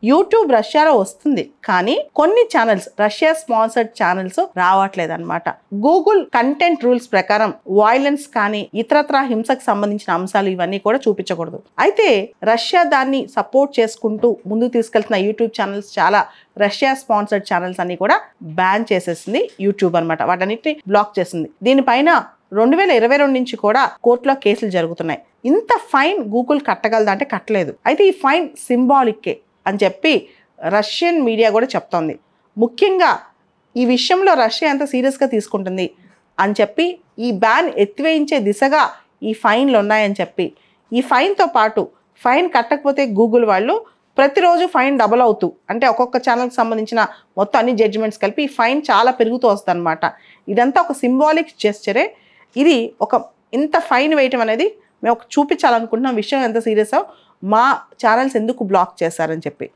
YouTube రష్యాలో వస్తుంది, కానీ కొన్ని ఛానల్స్, రష్యా స్పాన్సర్డ్ ఛానల్స్ రావట్లేదు అనమాట. గూగుల్ కంటెంట్ రూల్స్ ప్రకారం వాయిలెన్స్ కానీ ఇతరత్రా హింసకు సంబంధించిన అంశాలు ఇవన్నీ కూడా చూపించకూడదు. అయితే రష్యా దాన్ని సపోర్ట్ చేసుకుంటూ ముందుకు తీసుకెళ్తున్న యూట్యూబ్ ఛానల్స్ చాలా రష్యా స్పాన్సర్డ్ ఛానల్స్ అన్ని కూడా బ్యాన్ చేసేసింది యూట్యూబ్ అనమాట. వాటన్నిటిని బ్లాక్ చేసింది. దీనిపైన 2022 నుంచి కూడా కోర్టులో కేసులు జరుగుతున్నాయి. ఇంత ఫైన్ గూగుల్ కట్టగలదా అంటే కట్టలేదు. అయితే ఈ ఫైన్ సింబాలిక్కే అని చెప్పి రష్యన్ మీడియా కూడా చెప్తోంది. ముఖ్యంగా ఈ విషయంలో రష్యా ఎంత సీరియస్గా తీసుకుంటుంది అని చెప్పి ఈ బ్యాన్ ఎత్తివేయించే దిశగా ఈ ఫైన్లు ఉన్నాయని చెప్పి, ఈ ఫైన్తో పాటు ఫైన్ కట్టకపోతే గూగుల్ వాళ్ళు ప్రతిరోజు ఫైన్ డబల్ అవుతూ, అంటే ఒక్కొక్క ఛానల్కి సంబంధించిన మొత్తం అన్ని జడ్జిమెంట్స్ కలిపి ఈ ఫైన్ చాలా పెరుగుతూ వస్తుంది అనమాట. ఇదంతా ఒక సింబాలిక్ జెస్చరే. ఇది ఒక ఇంత ఫైన్ వేయటం అనేది మేము ఒక చూపించాలనుకుంటున్నాం విషయం ఎంత సీరియస్, మా ఛానల్స్ ఎందుకు బ్లాక్ చేశారని చెప్పి.